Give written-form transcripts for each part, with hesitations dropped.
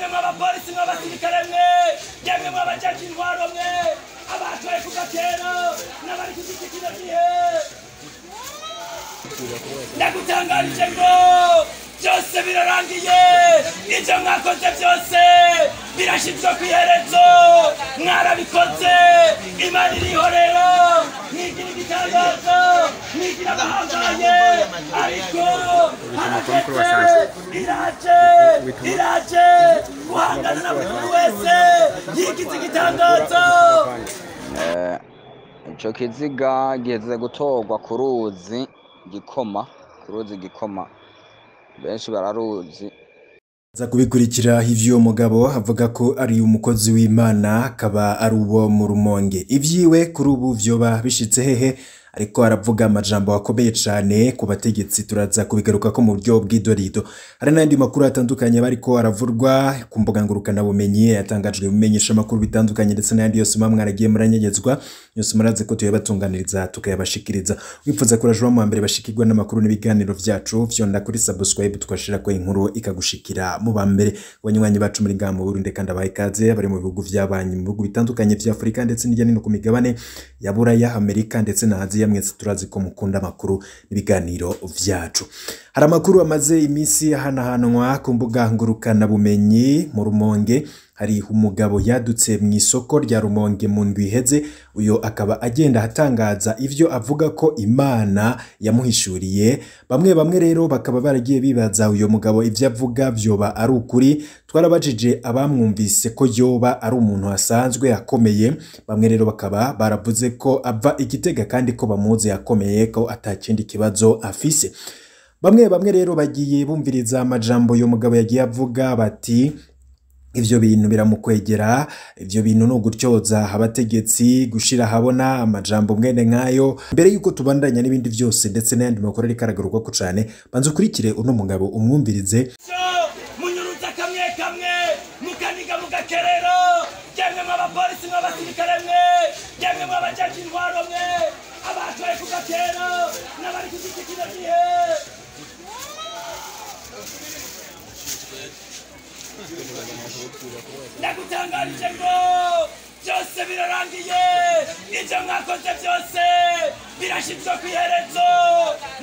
yemwe mw'abapolisi mw'abasirikare mwe yemwe mw'abajaji intwaro mwe abatoye kuva kera n'abari ku giti kino gihe ndagutangarije ngo byose birarangiye ibyo mwakoze byose birashyizwe ku iherezo mwarabikoze imana irihorera mwigira igitangazo mwigira abahambaye ariko iraje guhangana na buri muntu wese yigize igitangazo. Ico kiziga giheze gutorwa ku ruzi Gikoma benshi bararuzi za kubikurikira ivyo mugabo avuga ko ari umukozi w'Imana akaba ari uwo mu Rumonge. Ivyiwe kuri ubu vyoba bishitse hehe ariko aravuga amajambo akomeye cyane ku bategetsi, turaza kubigaruka ko mu buryo bw'idorido. Hari n'andi makuru atandukanye bariko aravurwa ku mbuga ngurukana bumenyi yatangajwe bimenyesha makuru bitandukanye ndetse n'andi yose mwaragiye muranyegezwa yose muraze ko tuyabatunganiriza tukayabashikiriza. Wifuza kurajwa mu mbere bashikirwa n'amakuru n'ibiganiro vyacu vyonda kuri subscribe twashira ko inkuru ikagushikira mu bambere. Abanywanyi bacu muri ngamu Burundi kandi abaye kaze bari mu bihugu vy'abanyi mu bihugu bitandukanye vya Afrika ndetse n'ijya no ku migabane ya Buraya, Amerika ndetse na Aziya. Mwese turazi ko mukunda makuru n'ibiganiro vyacu. Hari amakuru amaze imisi hanahanwa ku mbuga ngurukana bumenyi mu Rumonge. Hari umugabo yadutse mu isoko rya Rumonge mu ndwi iheze, uyo akaba agenda hatangaza ivyo avuga ko Imana yamuhishuriye. Bamwe rero bakaba baragiye bibaza uyo mugabo ivyo avuga vyoba ari ukuri. Twarabajije abamwumvise ko yoba ari umuntu asanzwe akomeye, bamwe rero bakaba baravuze ko ava Igitega kandi ko bamuzi akomeye ko atakindi kibazo afise. Bamwe rero bagiye bumviriza amajambo yo mugabo yagiye avuga bati ivyo bintu biramukwegera, ivyo bintu no gutyoza abategetsi gushira habona amajambo mwene nkayo. Mbere yuko tubandanya n'ibindi vyose ndetse n'andi makuru ari karagaruka ko cyane, banze ukurikire uno mugabo umwumvirize. Munyuruza kamwe mukaniga mugakerero yemwe mw'abapolisi mw'abasirikare mwe yemwe mw'abajaji intwaro mwe abatoye kuva kera n'abari ku giti kino gihe ndagutangarije ngo byose birarangiye ibyo mwakoze byose birashyizwe ku iherezo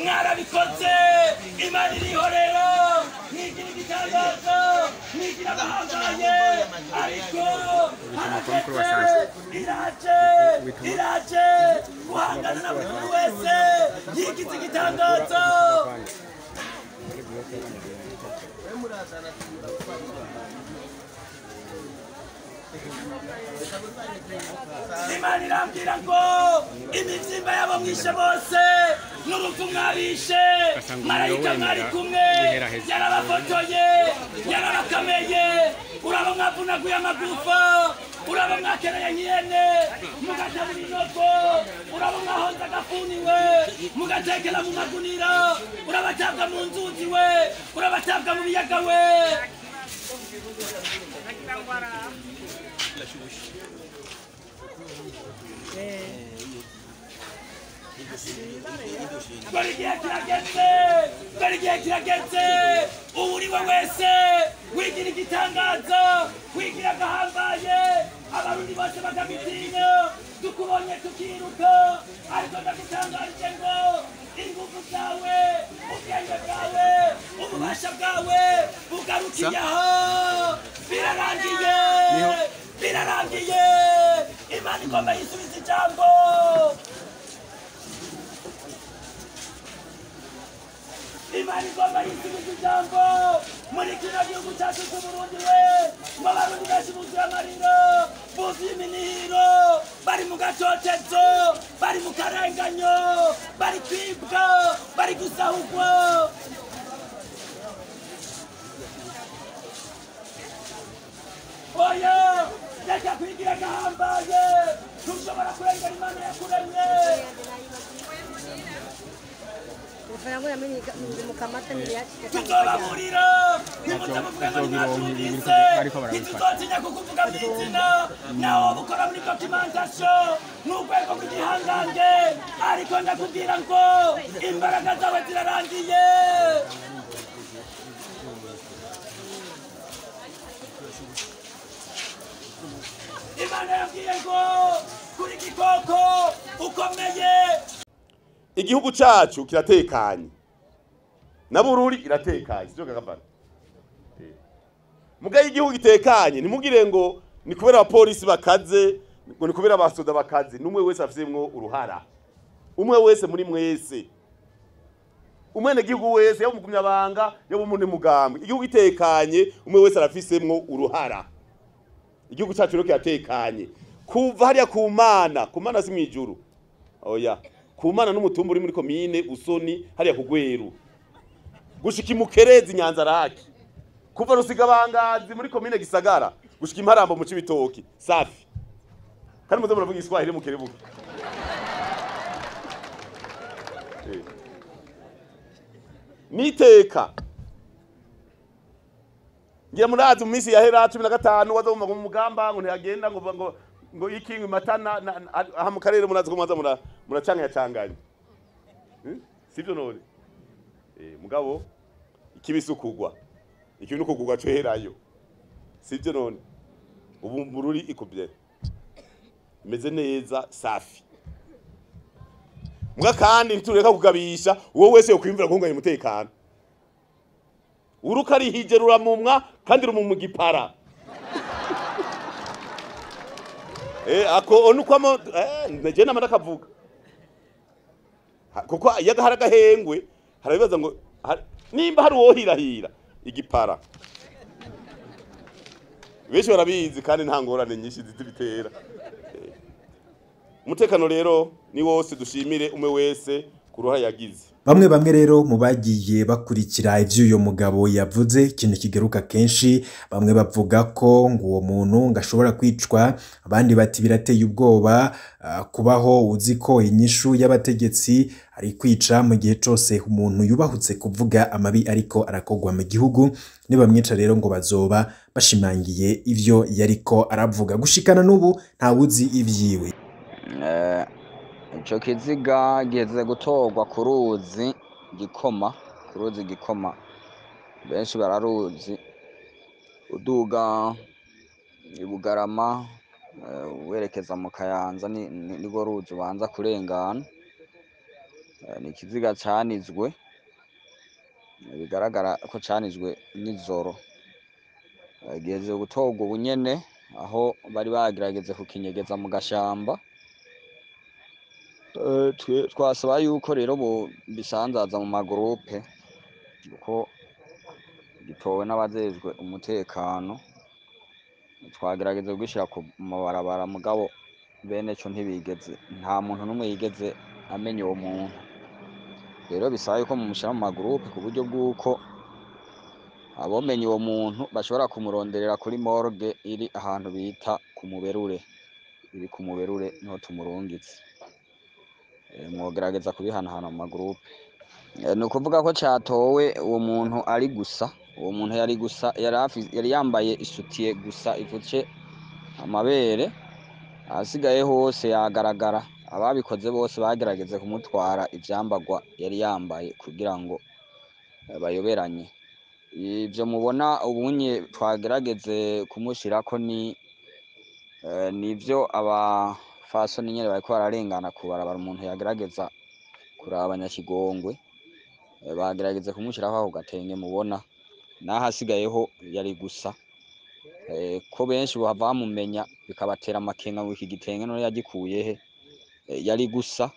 mwarabikoze imana irihorera mwigira igitangazo mwigira abahambaye ariko iraje guhangana na buri muntu wese yigize igitangazo. Imana irambwira ngo imivyimba yabo mwishe bose n'urupfu mwabishe marayika mwari kumwe yarabafotoye yarabakameye uraba mwavunaguye amagufa uraba mwakereye nk'ihene mugatabura inoko uraba mwahonze agafuniwe mugatekera mu magunira urabatabwa mu nzuzi we urabatabwa mu biyaga we Barigiye kirageze uwuriwe wese wigira igitangazo wigira agahambaye abarundi bose bakabitinya tukubonye tukiruka ariko ndagutangarije ngo ingufu zawe ubwenge bwawe ububasha bwawe bugarukiye aho birarangiye Imana igomba yisubiza ijambo. Imana igomba yisubiza ijambo muri kino gihugu cyacu cy'Uburundi we ngo abarundi benshi buzuye amariro buzuye iminihiro bari mu gatotezo bari mu karenganyo bari kwibwa bari gusahurwa. Oya reka kwigira agahambaye ntushobora kurengera Imana yakuremye. tuzobaburira nimutamuvuga ngo ntibatumvise ntituzotinya kukuvuga mw'izina naho bukora muri documentation n'urwego rw'igihangange ariko ndakubwira ngo imbaraga zawe zirarangiye. imana yabwiye ngo kuri gikoko ukomeye. Igihugu cyacu kiratekanye na Bururi iratekanye sivyo kagabana. Mugaye igihugu gitekanye ntimugire ngo ni kubera abapolisi bakaze ngo ni kubera abasoda bakaze, numwe wese afizemwo uruhara, umwe wese muri mwese, umwene gihugu wese yabo mugumya banga yabo umuntu mugambwe, igihugu gitekanye umwe wese arafisemwo uruhara. Igihugu cyacu rero kiratekanye kuva hariya ku mana si mwijuru, oya ku mana n'umutumba uri muri komine Busoni hariya ku Gweru gushika imukerezi Nyanza raki, kuva Rusigabangazi muri komine Gisagara gushika Imparambo mu Cibitoki safi. Kandi muze muravuga Igiswahili mu Kerebuke. Niteka ngira murazi mu minsi yahera 15 wazoma mu mugamba ngo ntiyagenda ngo ikingi matana aha mu karere murazi ko maza muracanga yacanganye. Sivyo none mugabo ikibisukugwa ikintu kugugwa cyo herayo, sivyo none ubu Bururi ikubye imeze neza safi. Muga kandi ntureka kugabisha uwo wese yo kwimvira kunganya umutekano. Uruka rihije ruramumwa kandi rumumwa gipara. Ako onukwamo neje namara kavuga. Kuko yagahara gahengwe harabibaza ngo nimba hari uwo hirahira igipara. Benshi barabizi kandi nta ngorane nyinshi zitibitera. Umutekano rero ni wose dushimire umwe wese kuruha yagize. Bamwe rero mu bagiye bakurikira ivy'uyo mugabo yavuze ikintu kigeruka kenshi, bamwe bavuga ko ngo uwo muntu ngashobora kwicwa, abandi bati birateye ubwoba kubaho uzi ko inyishu y'abategetsi ari kwica mu gihe cose umuntu yubahutse kuvuga amabi ariko arakogwa mu gihugu, nibamwica rero ngo bazoba bashimangiye ivyo yariko aravuga. Gushikana n'ubu nta wuzi ivyiwe. Ico kiziga giheze gutorwa ku ruzi Gikoma, benshi bararuzi, uduga ibugarama werekeza mu Kayanza nigo ruzi ubanza kurengana. Ni ikiziga canizwe, bigaragara ko canizwe n'ijoro, giheze gutorwa ubunyene aho bari bagerageze kukinyegeza mu gashamba. Twasaba yuko rero bo bisanzaza mu magroupe kuko gitowe n'abajejwe umutekano, twagerageze gushira ku mabarabara mugabo bene cyo ntibigeze, nta muntu numwe yigeze amenye uwo muntu. Rero bisaba yuko mumushyira mu magroupe ku buryo bw'uko abomenye uwo muntu bashobora kumuronderera kuri morgue iri ahantu bita ku Muberure, iri ku Muberure niho tumurungitse. Mwogerageza kubihanahana mu magroupe. Ni ukuvuga ko catowe uwo muntu ari gusa, uwo muntu yari gusa yari yambaye isutiye gusa ivuce amabere, asigaye hose yagaragara. Ababikoze bose bagerageze kumutwara ivyambagwa yari yambaye kugira ngo bayoberanye. Ivyo mubona ubunye twagerageze kumushirako nivyo abafasoni nyene bariko bararengana kubarabara, umuntu yagerageza kuraba Abanyakigongwe bagerageze kumushiraho aho gatenge mubona, naho asigayeho yari gusa. Ko benshi bava bamumenya bikabatera amakenga ngo iki gitenge none yagikuye he. Yari gusa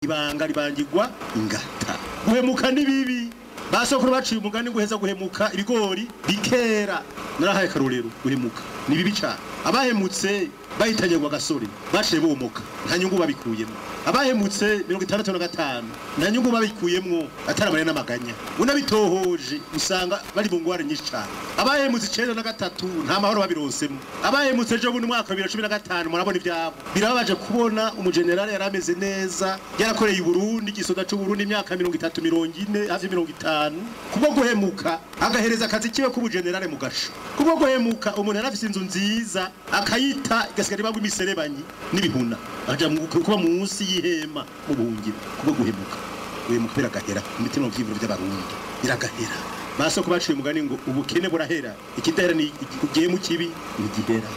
ibanga ribangirwa ingata. Guhemuka ni bibi, basokuru baciye umugani guheza guhemuka ibigori bikera. Narahaye karorero guhemuka ni bibi cyane. Abahemutse bahitanye ngo gasore baciye bomoka nta nyungu babikuyemo. Abahemutse 65 nta nyungu babikuyemo, ataramare n'amaganya. Unabitohoje usanga bari mu ngware nyinshi cyane. Abahemutse 93 nta mahoro babironsemo. Abahemutse ejo bundi mwaka 2015 murabona ibyabo. Birababaje kubona umugenerale yarameze neza, yarakoreye Burundi gisoda cyo Burundi imyaka 30 40 hafi 50 kubwo guhemuka agahereza akazi kiwe ku bugenerale mu gasho. Kubwo guhemuka umuntu yarafise inzu nziza akayita gasigara bagwa imiserebanyi n'ibihuna aja mu kuba munsi y'ihema mu buhungiro. Kubwo guhemuka biragahera imitima y'iviro by'abarundi biragahera. Baso kubaciye umugani ngo ubukene burahera, ikidahera ni ugiye mu kibi nigihera.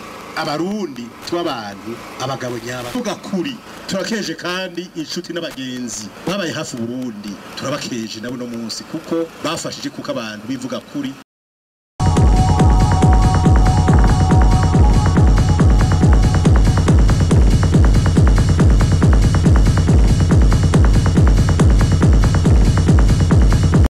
abarundi tw'abantu abagabo nyaba tugakuri turakeje kandi inshuti n'abagenzi babaye hafi Burundi turabakeje nabo no munsi kuko bafashije kuko abantu bivuga kuri